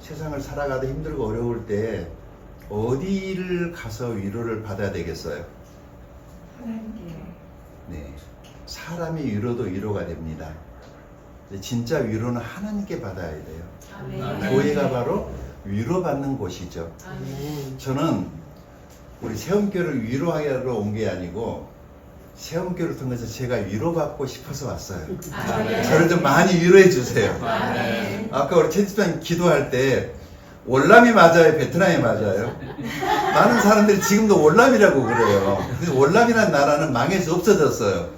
세상을 살아가도 힘들고 어려울 때 어디를 가서 위로를 받아야 되겠어요? 하나님께. 네, 사람이 위로도 위로가 됩니다. 근데 진짜 위로는 하나님께 받아야 돼요. 아멘. 교회가 바로 위로받는 곳이죠. 아멘. 저는 우리 세움교를 위로하러 온 게 아니고 세움교를 통해서 제가 위로받고 싶어서 왔어요. 아멘. 저를 좀 많이 위로해 주세요. 아멘. 아까 우리 채집장 기도할 때 월남이 맞아요? 베트남이 맞아요? 많은 사람들이 지금도 월남이라고 그래요. 그래서 월남이라는 나라는 망해서 없어졌어요.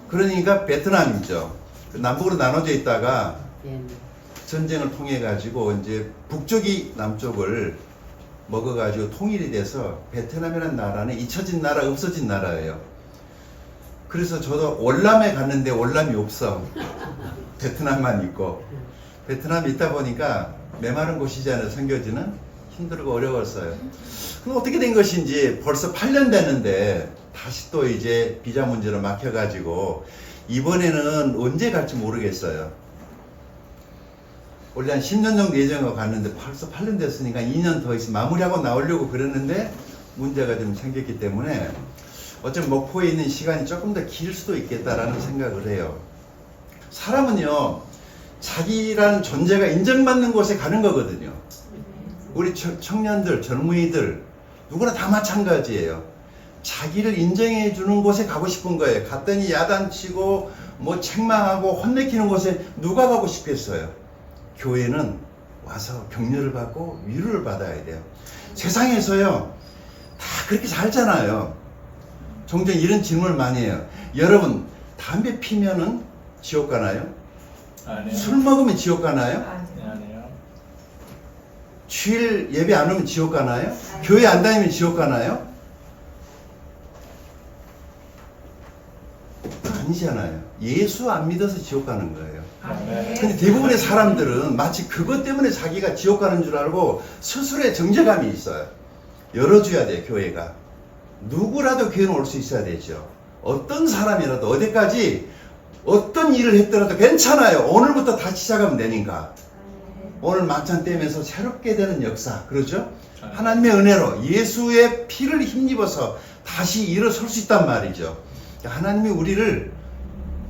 그러니까 베트남이죠. 남북으로 나눠져 있다가 전쟁을 통해 가지고 이제 북쪽이 남쪽을 먹어 가지고 통일이 돼서 베트남이라는 나라는 잊혀진 나라, 없어진 나라예요. 그래서 저도 월남에 갔는데 월남이 없어. 베트남만 있고. 베트남이 있다 보니까 메마른 곳이잖아요. 선교지는 힘들고 어려웠어요. 그럼 어떻게 된 것인지 벌써 8년 됐는데 다시 또 이제 비자 문제로 막혀가지고 이번에는 언제 갈지 모르겠어요. 원래 한 10년 정도 예정하고 갔는데 벌써 8년 됐으니까 2년 더 있으면 마무리하고 나오려고 그랬는데 문제가 좀 생겼기 때문에 어쩌면 목포에 있는 시간이 조금 더 길 수도 있겠다라는 생각을 해요. 사람은요, 자기라는 존재가 인정받는 곳에 가는 거거든요. 우리 청년들, 젊은이들 누구나 다 마찬가지예요. 자기를 인정해 주는 곳에 가고 싶은 거예요. 갔더니 야단치고 뭐 책망하고 혼내키는 곳에 누가 가고 싶겠어요? 교회는 와서 격려를 받고 위로를 받아야 돼요. 세상에서요 다 그렇게 살잖아요. 종종 이런 질문을 많이 해요. 여러분, 담배 피면은 지옥 가나요? 아니요. 술 먹으면 지옥 가나요? 아니요. 아니요. 주일 예배 안 오면 지옥 가나요? 교회 안 다니면 지옥 가나요? 아니잖아요. 예수 안 믿어서 지옥 가는 거예요. 아멘. 근데 대부분의 사람들은 마치 그것 때문에 자기가 지옥 가는 줄 알고 스스로의 정죄감이 있어요. 열어줘야 돼요, 교회가. 누구라도 교회는 올 수 있어야 되죠. 어떤 사람이라도 어디까지 어떤 일을 했더라도 괜찮아요. 오늘부터 다시 시작하면 되니까. 오늘 만찬 떼면서 새롭게 되는 역사, 그러죠? 하나님의 은혜로 예수의 피를 힘입어서 다시 일어설 수 있단 말이죠. 하나님이 우리를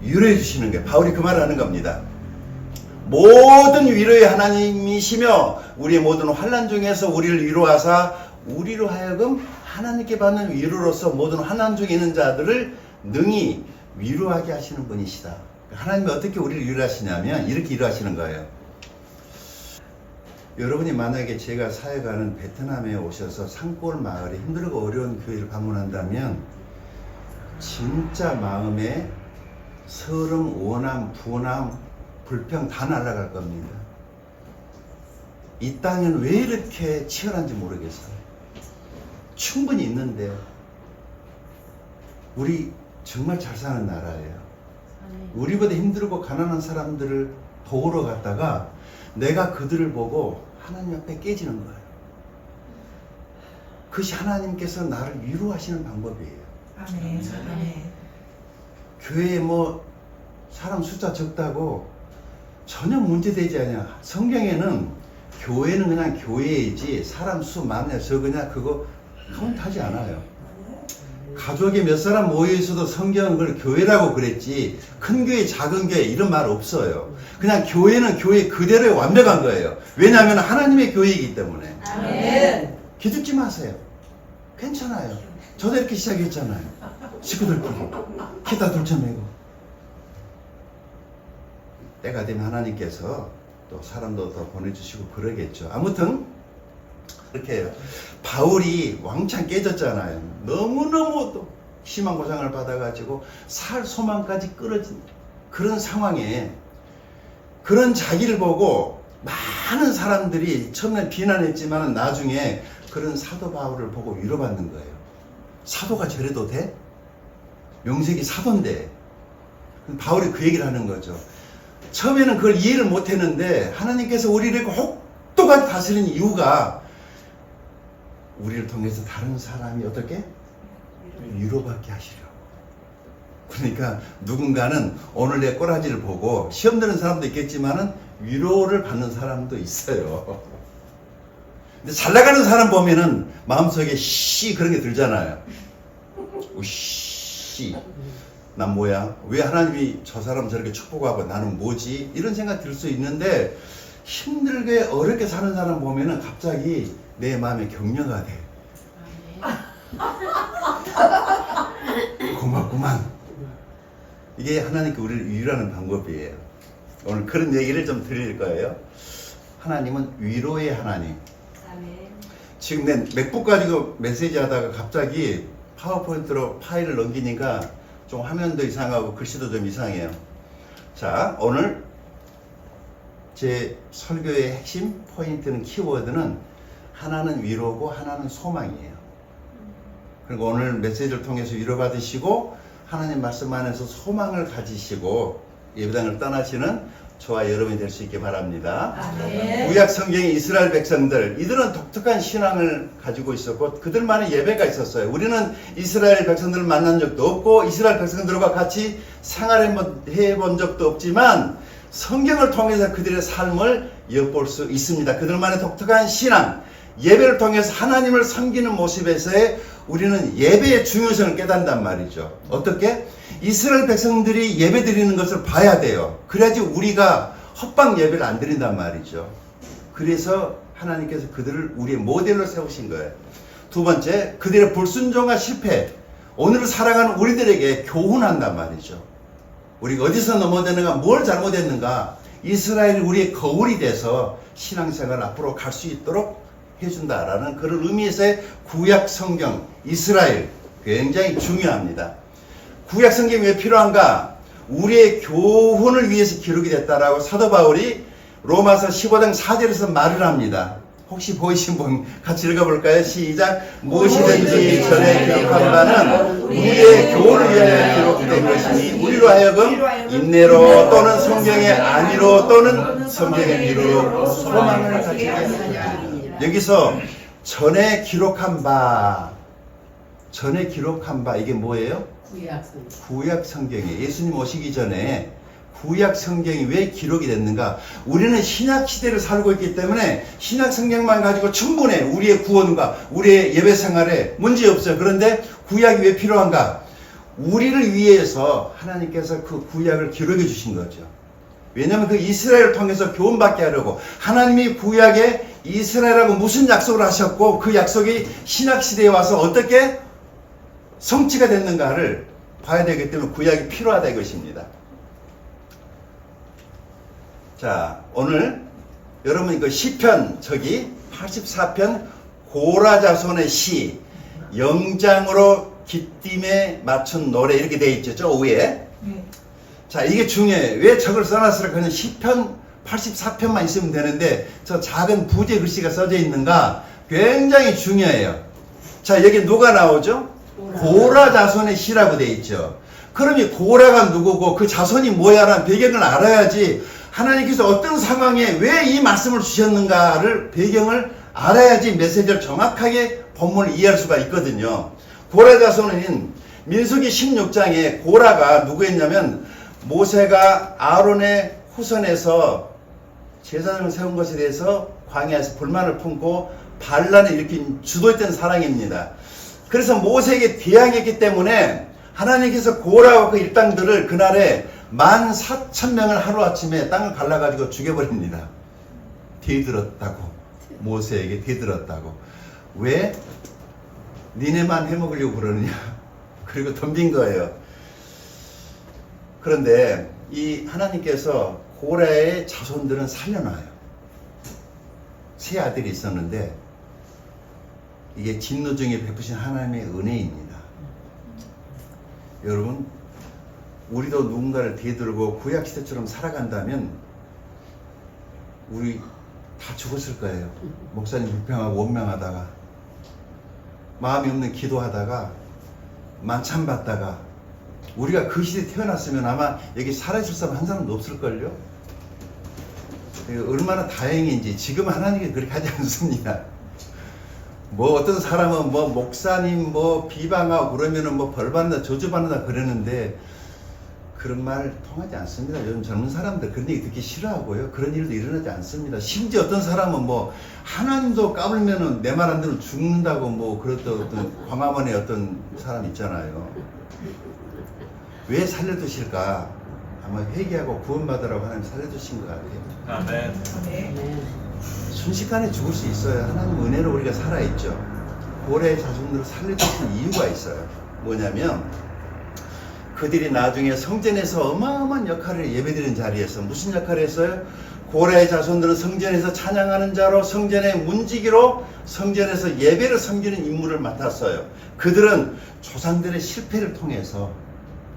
위로해 주시는 거예요. 바울이 그 말을 하는 겁니다. 모든 위로의 하나님이시며 우리의 모든 환난 중에서 우리를 위로하사 우리로 하여금 하나님께 받는 위로로서 모든 환난 중에 있는 자들을 능히 위로하게 하시는 분이시다. 하나님이 어떻게 우리를 위로하시냐면 이렇게 위로하시는 거예요. 여러분이 만약에 제가 사역하는 베트남에 오셔서 산골 마을에 힘들고 어려운 교회를 방문한다면 진짜 마음에 서름, 원함, 분함, 불평 다 날아갈 겁니다. 이 땅은 왜 이렇게 치열한지 모르겠어요. 충분히 있는데 우리 정말 잘 사는 나라예요. 우리보다 힘들고 가난한 사람들을 도우러 갔다가 내가 그들을 보고 하나님 앞에 깨지는 거예요. 그것이 하나님께서 나를 위로하시는 방법이에요. 아멘. 아멘. 교회에 뭐 사람 숫자 적다고 전혀 문제되지 않아요. 성경에는 교회는 그냥 교회이지 사람 수 많냐 적으냐 그거 카운트하지 않아요. 가족에 몇 사람 모여 있어도 성경은 그걸 교회라고 그랬지 큰 교회 작은 교회 이런 말 없어요. 그냥 교회는 교회 그대로의 완벽한 거예요. 왜냐하면 하나님의 교회이기 때문에. 아멘. 기죽지 마세요. 괜찮아요. 저도 이렇게 시작했잖아요. 식구들끼리 키다 둘쳐매고 때가 되면 하나님께서 또 사람도 더 보내주시고 그러겠죠. 아무튼 이렇게 해요. 바울이 왕창 깨졌잖아요. 너무너무 또 심한 고장을 받아가지고 살 소망까지 끊어진 그런 상황에 그런 자기를 보고 많은 사람들이 처음에 비난했지만 나중에 그런 사도 바울을 보고 위로받는 거예요. 사도가 저래도 돼? 명색이 사도인데. 바울이 그 얘기를 하는 거죠. 처음에는 그걸 이해를 못했는데 하나님께서 우리를 혹독하게 다스리는 이유가 우리를 통해서 다른 사람이 어떻게? 위로받게 하시려고. 그러니까 누군가는 오늘 내 꼬라지를 보고 시험 드는 사람도 있겠지만은 위로를 받는 사람도 있어요. 근데 잘 나가는 사람 보면은 마음속에 씨 그런 게 들잖아요. 씨, 난 뭐야? 왜 하나님이 저 사람 저렇게 축복하고 나는 뭐지? 이런 생각 들 수 있는데 힘들게 어렵게 사는 사람 보면은 갑자기 내 마음에 격려가 돼. 고맙구만. 이게 하나님께 우리를 위로하는 방법이에요. 오늘 그런 얘기를 좀 드릴 거예요. 하나님은 위로의 하나님. 지금 내 맥북 가지고 메시지 하다가 갑자기 파워포인트로 파일을 넘기니까 좀 화면도 이상하고 글씨도 좀 이상해요. 자, 오늘 제 설교의 핵심 포인트는 키워드는 하나는 위로고 하나는 소망이에요. 그리고 오늘 메시지를 통해서 위로받으시고 하나님 말씀 안에서 소망을 가지시고 예배당을 떠나시는 저와 여러분이 될 수 있게 바랍니다. 구약 성경의 이스라엘 백성들, 이들은 독특한 신앙을 가지고 있었고 그들만의 예배가 있었어요. 우리는 이스라엘 백성들을 만난 적도 없고 이스라엘 백성들과 같이 생활해본 적도 없지만 성경을 통해서 그들의 삶을 엿볼 수 있습니다. 그들만의 독특한 신앙, 예배를 통해서 하나님을 섬기는 모습에서의 우리는 예배의 중요성을 깨닫는단 말이죠. 어떻게? 이스라엘 백성들이 예배 드리는 것을 봐야 돼요. 그래야지 우리가 헛방 예배를 안 드린단 말이죠. 그래서 하나님께서 그들을 우리의 모델로 세우신 거예요. 두 번째, 그들의 불순종과 실패, 오늘을 살아가는 우리들에게 교훈한단 말이죠. 우리가 어디서 넘어졌는가, 뭘 잘못했는가, 이스라엘이 우리의 거울이 돼서 신앙생활 앞으로 갈 수 있도록 해준다라는 그런 의미에서의 구약 성경, 이스라엘 굉장히 중요합니다. 구약 성경이 왜 필요한가? 우리의 교훈을 위해서 기록이 됐다라고 사도 바울이 로마서 15장 4절에서 말을 합니다. 혹시 보이신 분 같이 읽어볼까요? 시작. 무엇이든지 전에 기록한 바는 우리의 교훈을 위하여 기록된 것이니 우리로 하여금 인내로 또는 성경의 안위로 또는 성경의 미로로 소망을 가지게 하리라. 여기서 전에 기록한 바 이게 뭐예요? 구약 성경이에요. 예수님 오시기 전에 구약 성경이 왜 기록이 됐는가? 우리는 신약 시대를 살고 있기 때문에 신약 성경만 가지고 충분해. 우리의 구원과 우리의 예배 생활에 문제 없어요. 그런데 구약이 왜 필요한가? 우리를 위해서 하나님께서 그 구약을 기록해 주신 거죠. 왜냐하면 그 이스라엘을 통해서 교훈받게 하려고 하나님이 구약에 이스라엘하고 무슨 약속을 하셨고 그 약속이 신약 시대에 와서 어떻게 성취가 됐는가를 봐야 되기 때문에 구약이 필요하다 이것입니다. 자, 오늘 여러분 그 시편 84편 고라 자손의 시 영장으로 기띔에 맞춘 노래 이렇게 되어 있죠. 저 위에. 자, 이게 중요해요. 왜 저걸 써놨을까? 그냥 시편 84편만 있으면 되는데 저 작은 부제 글씨가 써져 있는가? 굉장히 중요해요. 자, 여기 누가 나오죠? 고라 자손의 시라고 되어 있죠. 그럼 이 고라가 누구고 그 자손이 뭐야라는 배경을 알아야지 하나님께서 어떤 상황에 왜 이 말씀을 주셨는가를 배경을 알아야지 메시지를 정확하게 본문을 이해할 수가 있거든요. 고라 자손은 민수기 16장에 고라가 누구였냐면 모세가 아론의 후손에서 제사장을 세운 것에 대해서 광야에서 불만을 품고 반란을 일으킨 주도했던 사람입니다. 그래서 모세에게 대항했기 때문에 하나님께서 고라와 그 일당들을 그날에 14,000명을 하루아침에 땅을 갈라가지고 죽여버립니다. 대들었다고. 모세에게 대들었다고. 왜? 니네만 해먹으려고 그러느냐. 그리고 덤빈 거예요. 그런데 이 하나님께서 고라의 자손들은 살려놔요. 세 아들이 있었는데 이게 진노 중에 베푸신 하나님의 은혜입니다. 여러분, 우리도 누군가를 대들고 구약시대처럼 살아간다면 우리 다 죽었을 거예요. 목사님 불평하고 원망하다가 마음이 없는 기도하다가 만찬 받다가 우리가 그 시대에 태어났으면 아마 여기 살아있을 사람 한 사람도 없을걸요. 얼마나 다행인지. 지금 하나님이 그렇게 하지 않습니다. 뭐 어떤 사람은 뭐 목사님 뭐 비방하고 그러면은 뭐 벌받는다 저주받는다 그러는데 그런 말 통하지 않습니다. 요즘 젊은 사람들 그런 얘기 듣기 싫어하고요. 그런 일도 일어나지 않습니다. 심지어 어떤 사람은 뭐 하나님도 까불면은 내 말 안 들으면 죽는다고 뭐 그랬던 어떤 광화문에 어떤 사람 있잖아요. 왜 살려두실까? 아마 회개하고 구원받으라고 하나님 살려두신 것 같아요. 아멘. 아멘. 순식간에 죽을 수 있어요. 하나님 은혜로 우리가 살아있죠. 고래 자손들을 살려주신 이유가 있어요. 뭐냐면 그들이 나중에 성전에서 어마어마한 역할을 예배드리는 자리에서 무슨 역할을 했어요? 고래의 자손들은 성전에서 찬양하는 자로 성전의 문지기로 성전에서 예배를 섬기는 임무를 맡았어요. 그들은 조상들의 실패를 통해서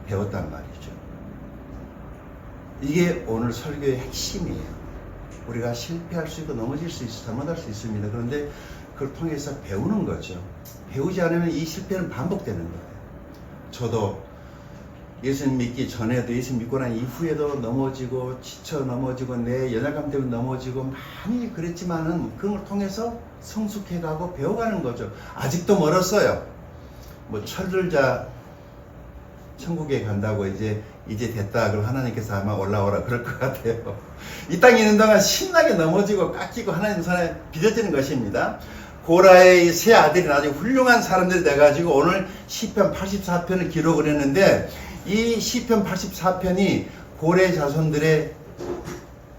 배웠단 말이죠. 이게 오늘 설교의 핵심이에요. 우리가 실패할 수 있고 넘어질 수 있어 잘못할 수 있습니다. 그런데 그걸 통해서 배우는 거죠. 배우지 않으면 이 실패는 반복되는 거예요. 저도 예수님 믿기 전에도 예수 믿고 난 이후에도 넘어지고 지쳐 넘어지고 내 연약함 때문에 넘어지고 많이 그랬지만은 그런 걸 통해서 성숙해가고 배워가는 거죠. 아직도 멀었어요. 뭐 철들자 천국에 간다고 이제 됐다 그럼 하나님께서 아마 올라오라 그럴 것 같아요. 이 땅에 있는 동안 신나게 넘어지고 깎이고 하나님 손에 빚어지는 것입니다. 고라의 세 아들이 나중에 훌륭한 사람들이 돼가지고 오늘 시편 84편을 기록을 했는데 이 시편 84편이 고래 자손들의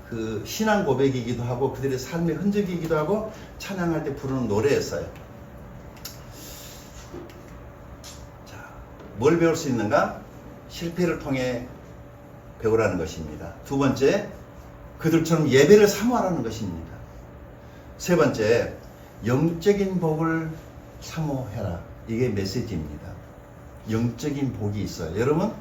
그 신앙 고백이기도 하고 그들의 삶의 흔적이기도 하고 찬양할 때 부르는 노래였어요. 자, 뭘 배울 수 있는가? 실패를 통해 배우라는 것입니다. 두 번째, 그들처럼 예배를 사모하라는 것입니다. 세 번째, 영적인 복을 사모해라. 이게 메시지입니다. 영적인 복이 있어요. 여러분,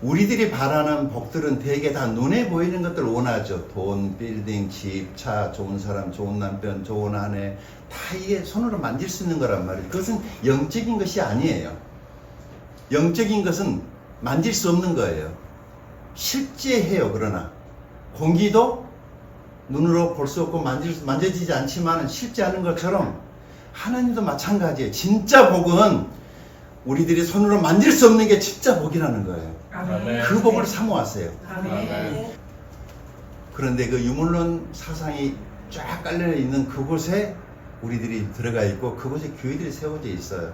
우리들이 바라는 복들은 대개 다 눈에 보이는 것들 원하죠. 돈, 빌딩, 집, 차, 좋은 사람, 좋은 남편, 좋은 아내, 다 이게 손으로 만질 수 있는 거란 말이에요. 그것은 영적인 것이 아니에요. 영적인 것은 만질 수 없는 거예요. 실제해요. 그러나 공기도 눈으로 볼 수 없고 만져지지 않지만 실제 하는 것처럼 하나님도 마찬가지예요. 진짜 복은 우리들이 손으로 만질 수 없는 게 진짜 복이라는 거예요. 아멘. 그 복을 사모하세요. 아멘. 그런데 그 유물론 사상이 쫙 깔려 있는 그곳에 우리들이 들어가 있고 그곳에 교회들이 세워져 있어요.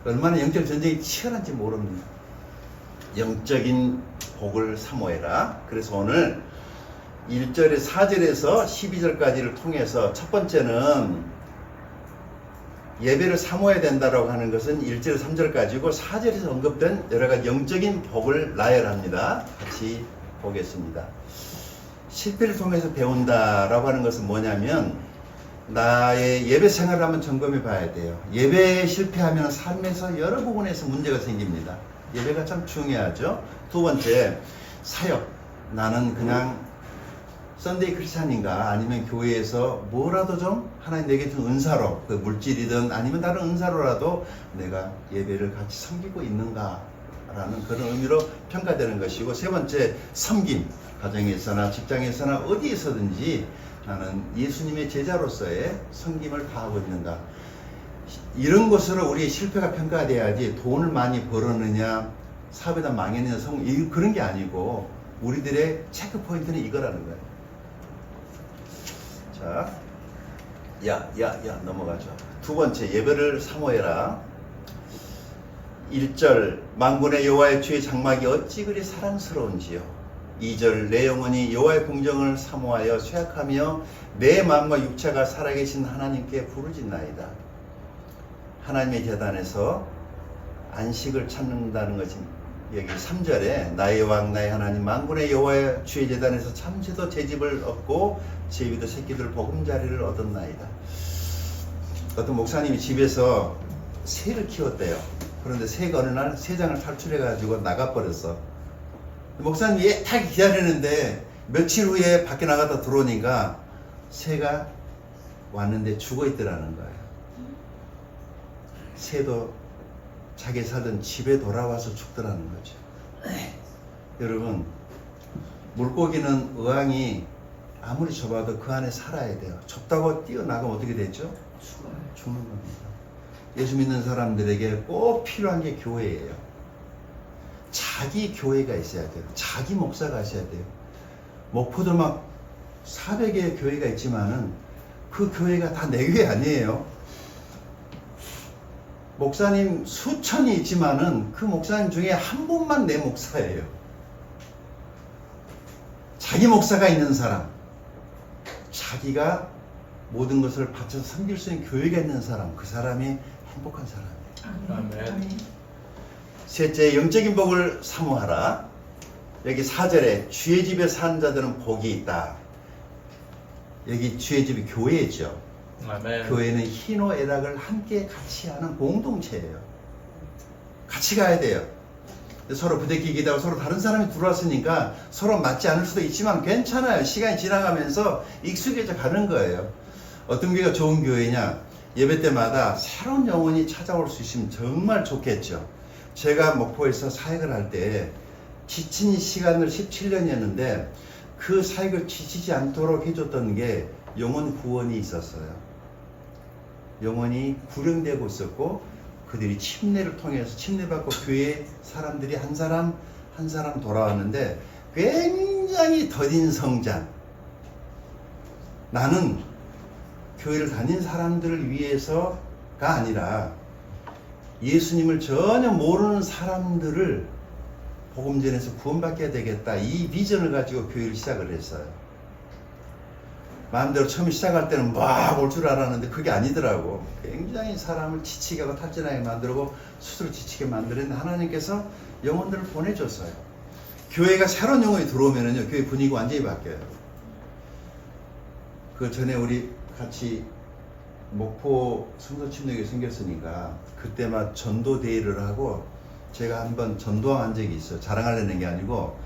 얼마나 영적 전쟁이 치열한지 모릅니다. 영적인 복을 사모해라. 그래서 오늘 1절에 4절에서 12절까지를 통해서 첫 번째는 예배를 사모해야 된다고 하는 것은 1절 3절까지고 4절에서 언급된 여러가지 영적인 복을 나열합니다. 같이 보겠습니다. 실패를 통해서 배운다라고 하는 것은 뭐냐면 나의 예배 생활을 한번 점검해 봐야 돼요. 예배에 실패하면 삶에서 여러 부분에서 문제가 생깁니다. 예배가 참 중요하죠. 두 번째, 사역. 나는 그냥 썬데이 크리스찬인가 아니면 교회에서 뭐라도 좀 하나님 내게 준 은사로 그 물질이든 아니면 다른 은사로라도 내가 예배를 같이 섬기고 있는가 라는 그런 의미로 평가되는 것이고 세 번째, 섬김. 가정에서나 직장에서나 어디에서든지 나는 예수님의 제자로서의 섬김을 다하고 있는가. 이런 것으로 우리의 실패가 평가돼야지 돈을 많이 벌었느냐 사업에다 망했느냐 그런 게 아니고 우리들의 체크 포인트는 이거라는 거예요. 자, 넘어가죠. 두 번째, 예배를 사모해라. 1절, 만군의 여호와의 주의 장막이 어찌 그리 사랑스러운지요. 2절, 내 영혼이 여호와의 공정을 사모하여 쇠약하며 내 마음과 육체가 살아계신 하나님께 부르짖나이다. 하나님의 제단에서 안식을 찾는다는 것이 여기 3절에 나의 왕 나의 하나님 만군의 여호와의 주의 제단에서 참새도 제 집을 얻고 제비도 새끼들 보금자리를 얻었나이다. 어떤 목사님이 집에서 새를 키웠대요. 그런데 새가 어느 날 새장을 탈출해가지고 나가버렸어. 목사님이 애타게 기다리는데 며칠 후에 밖에 나갔다 들어오니까 새가 왔는데 죽어있더라는 거예요. 새도 자기 살던 집에 돌아와서 죽더라는 거죠. 여러분, 물고기는 어항이 아무리 좁아도 그 안에 살아야 돼요. 좁다고 뛰어나가면 어떻게 되죠? 죽는 겁니다. 예수 믿는 사람들에게 꼭 필요한 게 교회예요. 자기 교회가 있어야 돼요. 자기 목사가 있어야 돼요. 목포도 막 400개의 교회가 있지만은 그 교회가 다 내 교회 아니에요. 목사님 수천이 있지만은 그 목사님 중에 한 분만 내 목사예요. 자기 목사가 있는 사람, 자기가 모든 것을 바쳐서 섬길 수 있는 교회가 있는 사람, 그 사람이 행복한 사람이에요. 아멘. 셋째, 영적인 복을 사모하라. 여기 4절에 주의 집에 사는 자들은 복이 있다. 여기 주의 집이 교회죠. 아멘. 교회는 희노애락을 함께 같이 하는 공동체예요. 같이 가야 돼요. 서로 부대끼기도 하고 서로 다른 사람이 들어왔으니까 서로 맞지 않을 수도 있지만 괜찮아요. 시간이 지나가면서 익숙해져 가는 거예요. 어떤 교회가 좋은 교회냐? 예배 때마다 새로운 영혼이 찾아올 수 있으면 정말 좋겠죠. 제가 목포에서 사역을 할 때 지친 시간을 17년이었는데 그 사역을 지치지 않도록 해줬던 게 영혼 구원이 있었어요. 영혼이 구령되고 있었고 그들이 침례를 통해서 침례받고 교회 사람들이 한 사람 한 사람 돌아왔는데 굉장히 더딘 성장. 나는 교회를 다닌 사람들을 위해서가 아니라 예수님을 전혀 모르는 사람들을 복음 전해서 구원받게 되겠다. 이 비전을 가지고 교회를 시작을 했어요. 마음대로 처음 시작할 때는 막 올 줄 알았는데 그게 아니더라고. 굉장히 사람을 지치게 하고 탈진하게 만들고 스스로 지치게 만드는데 하나님께서 영혼들을 보내줬어요. 교회가 새로운 영혼이 들어오면은요, 교회 분위기가 완전히 바뀌어요. 그 전에 우리 같이 목포 성서 침례교회 생겼으니까 그때 막 전도 대회를 하고 제가 한번 전도한 적이 있어요. 자랑하려는 게 아니고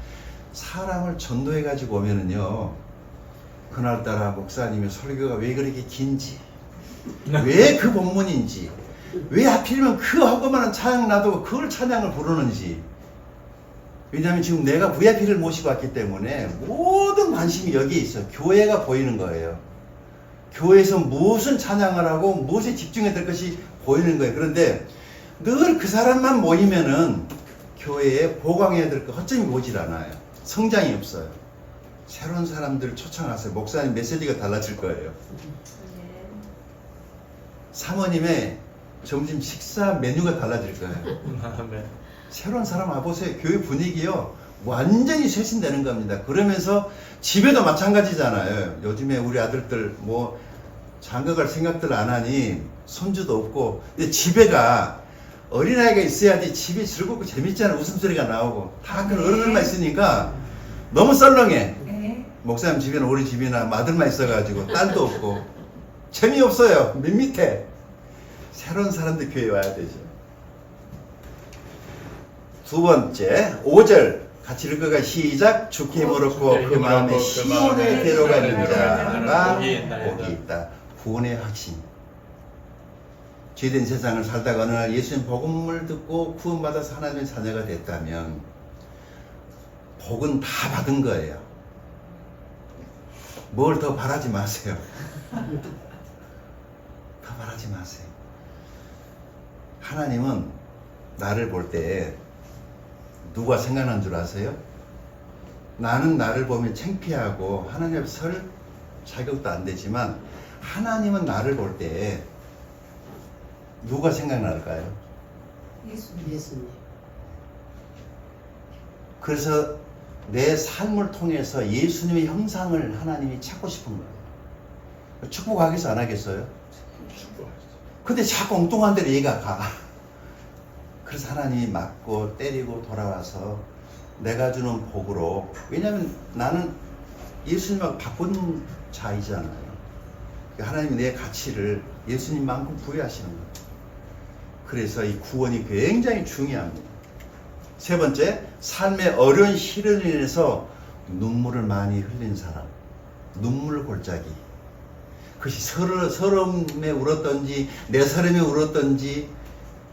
사람을 전도해 가지고 오면은요, 그날따라 목사님의 설교가 왜 그렇게 긴지, 왜 그 본문인지, 왜 하필이면 그 허구만한 찬양 놔두고 그걸 찬양을 부르는지. 왜냐하면 지금 내가 VIP를 모시고 왔기 때문에 모든 관심이 여기에 있어요. 교회가 보이는 거예요. 교회에서 무슨 찬양을 하고 무엇에 집중해야 될 것이 보이는 거예요. 그런데 늘 그 사람만 모이면은 교회에 보강해야 될 거 허점이 보질 않아요. 성장이 없어요. 새로운 사람들을 초청하세요. 목사님 메시지가 달라질 거예요. 사모님의 점심 식사 메뉴가 달라질 거예요. 아멘. 새로운 사람 와보세요. 교회 분위기요, 완전히 쇄신되는 겁니다. 그러면서 집에도 마찬가지잖아요. 요즘에 우리 아들들 뭐 장가갈 생각들 안 하니 손주도 없고. 근데 집에가 어린아이가 있어야지 집이 즐겁고 재밌잖아요. 웃음소리가 나오고. 다 그런 어른들만 있으니까 너무 썰렁해. 네. 목사님 집에는 우리 집이나 아들만 있어가지고 딸도 없고 재미없어요. 밋밋해. 새로운 사람들 교회에 와야 되죠. 두 번째, 5절 같이 읽어가 시작. 주께 물었고 그 마음에 시온에 데려가는 자가 복이 있다. 구원의 확신. 죄된 세상을 살다가 어느 날 예수님 복음을 듣고 구원받아서 하나님의 자녀가 됐다면 복은 다 받은 거예요. 뭘 더 바라지 마세요. 더 바라지 마세요. 하나님은 나를 볼 때 누가 생각난 줄 아세요? 나는 나를 보면 창피하고 하나님 앞에 설 자격도 안 되지만 하나님은 나를 볼 때 누가 생각날까요? 예수님. 그래서 내 삶을 통해서 예수님의 형상을 하나님이 찾고 싶은 거예요. 축복하겠어 안 하겠어요? 근데 자꾸 엉뚱한 데로 얘가 가. 그래서 하나님이 맞고 때리고 돌아와서 내가 주는 복으로, 왜냐하면 나는 예수님하고 바쁜 자이잖아요. 하나님이 내 가치를 예수님만큼 부여하시는 거예요. 그래서 이 구원이 굉장히 중요합니다. 세 번째, 삶의 어려운 시련으로 인해서 눈물을 많이 흘린 사람. 눈물 골짜기. 그것이 서러움에 울었던지 내 서름에 울었던지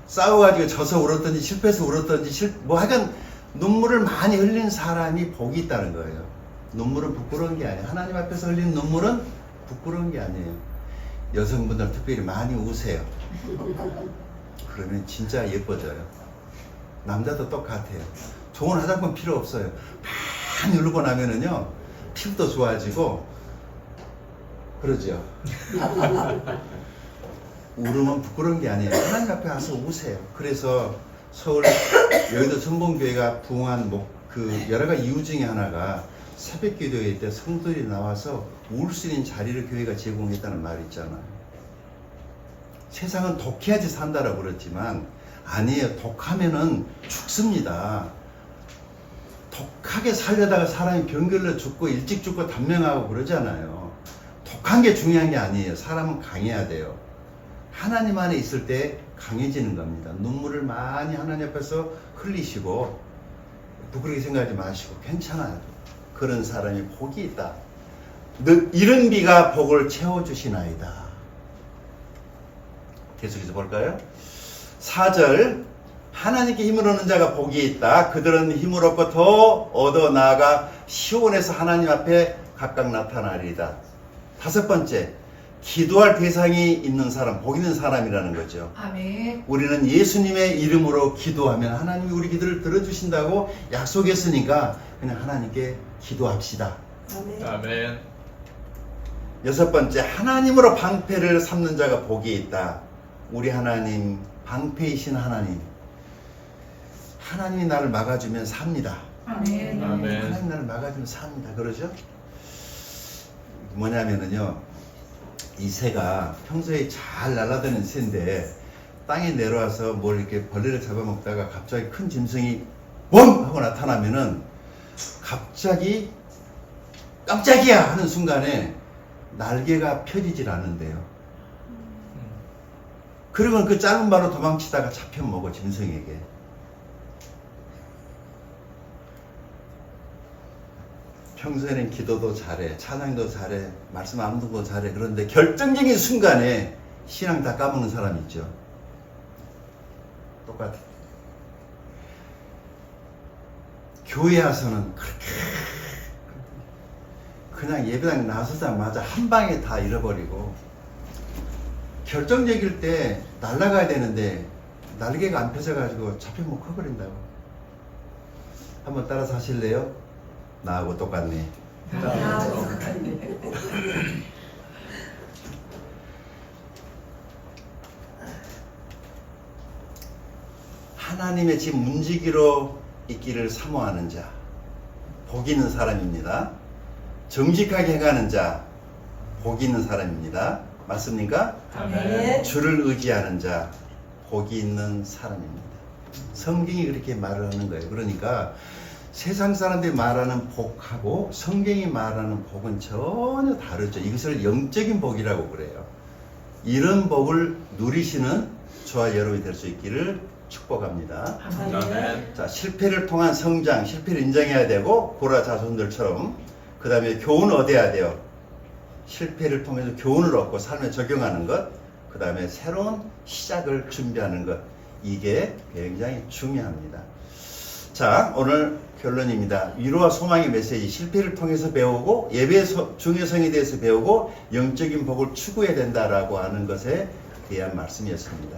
싸워가지고 져서 울었던지 실패해서 울었던지 뭐 하여간 눈물을 많이 흘린 사람이 복이 있다는 거예요. 눈물은 부끄러운 게 아니에요. 하나님 앞에서 흘린 눈물은 부끄러운 게 아니에요. 여성분들 특별히 많이 우세요. 그러면 진짜 예뻐져요. 남자도 똑같아요. 좋은 화장품 필요 없어요. 많이 누르고 나면은요, 피부도 좋아지고, 그러죠. 울으면 부끄러운 게 아니에요. 하나님 앞에 가서 우세요. 그래서 서울 여의도 전봉교회가 부흥한 그 여러 가지 이유 중에 하나가 새벽 기도회 때 성도들이 나와서 울 수 있는 자리를 교회가 제공했다는 말이 있잖아요. 세상은 독해야지 산다라고 그랬지만 아니에요. 독하면은 죽습니다. 독하게 살려다가 사람이 병결로 죽고 일찍 죽고 단명하고 그러잖아요. 독한 게 중요한 게 아니에요. 사람은 강해야 돼요. 하나님 안에 있을 때 강해지는 겁니다. 눈물을 많이 하나님 앞에서 흘리시고 부끄럽게 생각하지 마시고 괜찮아요. 그런 사람이 복이 있다. 이른 비가 복을 채워주시나이다. 계속해서 볼까요? 4절 하나님께 힘을 얻는 자가 복이 있다. 그들은 힘을 얻고 더 얻어 나아가 시온에서 하나님 앞에 각각 나타나리이다. 5번째 기도할 대상이 있는 사람, 복 있는 사람이라는 거죠. 아멘. 우리는 예수님의 이름으로 기도하면 하나님이 우리 기도를 들어주신다고 약속했으니까 그냥 하나님께 기도합시다. 아멘. 6번째 하나님으로 방패를 삼는 자가 복이 있다. 우리 하나님 방패이신 하나님, 하나님이 나를 막아주면 삽니다. 아멘. 아멘. 하나님 나를 막아주면 삽니다. 그러죠? 뭐냐면은요, 이 새가 평소에 잘 날아다니는 새인데 땅에 내려와서 뭘 이렇게 벌레를 잡아먹다가 갑자기 큰 짐승이 뻥! 하고 나타나면은 갑자기 깜짝이야! 하는 순간에 날개가 펴지질 않는데요. 그리고 그 짧은 발로 도망치다가 잡혀먹어, 짐승에게. 평소에는 기도도 잘해, 찬양도 잘해, 말씀 암송도 잘해. 그런데 결정적인 순간에 신앙 다 까먹는 사람 있죠. 똑같아. 교회 와서는 그렇게 그냥 예배당 나서자마자 한 방에 다 잃어버리고, 결정적일 때 날아가야 되는데 날개가 안 펴져가지고 잡히면 커버린다고. 한번 따라서 하실래요? 나하고 똑같네. 하나님의 집 문지기로 있기를 사모하는 자, 복 있는 사람입니다. 정직하게 행하는 자, 복 있는 사람입니다. 맞습니까? 아멘. 주를 의지하는 자, 복이 있는 사람입니다. 성경이 그렇게 말을 하는 거예요. 그러니까 세상 사람들이 말하는 복하고 성경이 말하는 복은 전혀 다르죠. 이것을 영적인 복이라고 그래요. 이런 복을 누리시는 저와 여러분이 될 수 있기를 축복합니다. 아멘. 자, 실패를 통한 성장, 실패를 인정해야 되고 고라 자손들처럼. 그 다음에 교훈을 얻어야 돼요. 실패를 통해서 교훈을 얻고 삶에 적용하는 것. 그 다음에 새로운 시작을 준비하는 것. 이게 굉장히 중요합니다. 자, 오늘 결론입니다. 위로와 소망의 메시지, 실패를 통해서 배우고 예배의 중요성에 대해서 배우고 영적인 복을 추구해야 된다라고 하는 것에 대한 말씀이었습니다.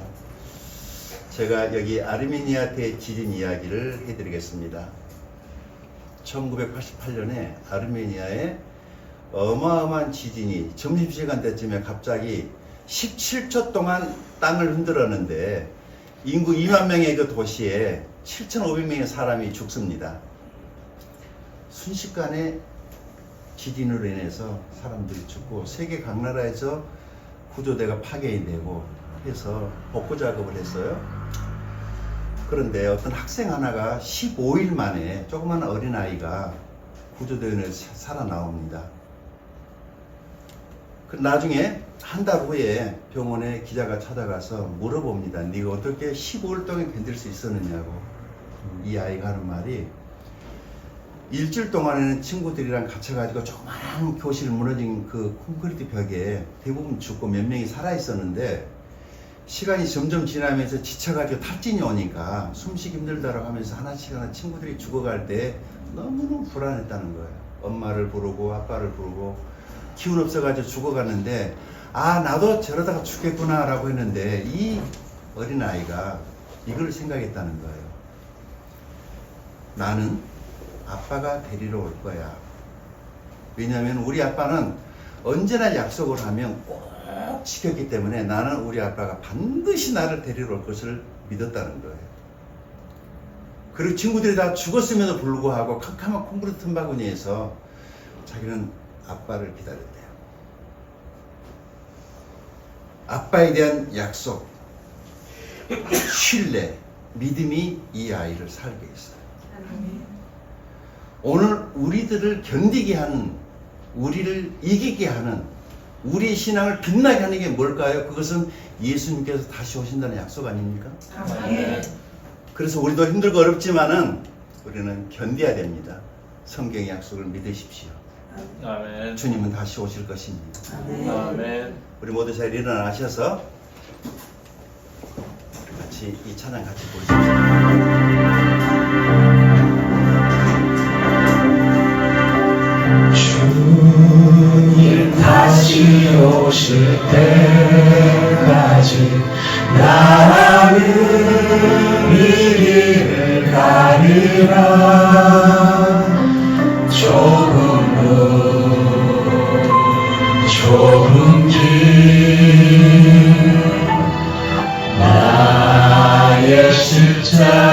제가 여기 아르메니아 대지진 이야기를 해드리겠습니다. 1988년에 아르메니아에 어마어마한 지진이 점심시간 때쯤에 갑자기 17초 동안 땅을 흔들었는데 인구 2만 명의 그 도시에 7,500명의 사람이 죽습니다. 순식간에 지진으로 인해서 사람들이 죽고 세계 각 나라에서 구조대가 파견이 되고 해서 복구 작업을 했어요. 그런데 어떤 학생 하나가 15일 만에 조그만 어린아이가 구조대원에서 살아나옵니다. 나중에 한 달 후에 병원에 기자가 찾아가서 물어봅니다. 네가 어떻게 15일 동안 견딜 수 있었느냐고. 이 아이가 하는 말이, 일주일 동안에는 친구들이랑 갇혀가지고 조그마한 교실 무너진 그 콘크리트 벽에 대부분 죽고 몇 명이 살아있었는데, 시간이 점점 지나면서 지쳐가지고 탈진이 오니까 숨쉬기 힘들다라고 하면서 하나씩 친구들이 죽어갈 때 너무너무 불안했다는 거예요. 엄마를 부르고 아빠를 부르고 기운 없어가지고 죽어갔는데, 아, 나도 저러다가 죽겠구나 라고 했는데 이 어린아이가 이걸 생각했다는 거예요. 나는 아빠가 데리러 올 거야. 왜냐하면 우리 아빠는 언제나 약속을 하면 꼭 지켰기 때문에 나는 우리 아빠가 반드시 나를 데리러 올 것을 믿었다는 거예요. 그리고 친구들이 다 죽었음에도 불구하고 캄캄한 콘크리트 틈바구니에서 자기는 아빠를 기다렸대요. 아빠에 대한 약속, 신뢰, 믿음이 이 아이를 살게 했어요. 오늘 우리들을 견디게 하는, 우리를 이기게 하는, 우리의 신앙을 빛나게 하는 게 뭘까요? 그것은 예수님께서 다시 오신다는 약속 아닙니까? 아멘. 그래서 우리도 힘들고 어렵지만은 우리는 견뎌야 됩니다. 성경의 약속을 믿으십시오. 아멘. 주님은 다시 오실 것입니다. 아멘. 우리 모두 잘 일어나셔서 우리 같이 이 찬양 같이 부르십시오. 주님 다시 오실 때까지 나는 이 길을 가리라. 좁은 길 나의 십자가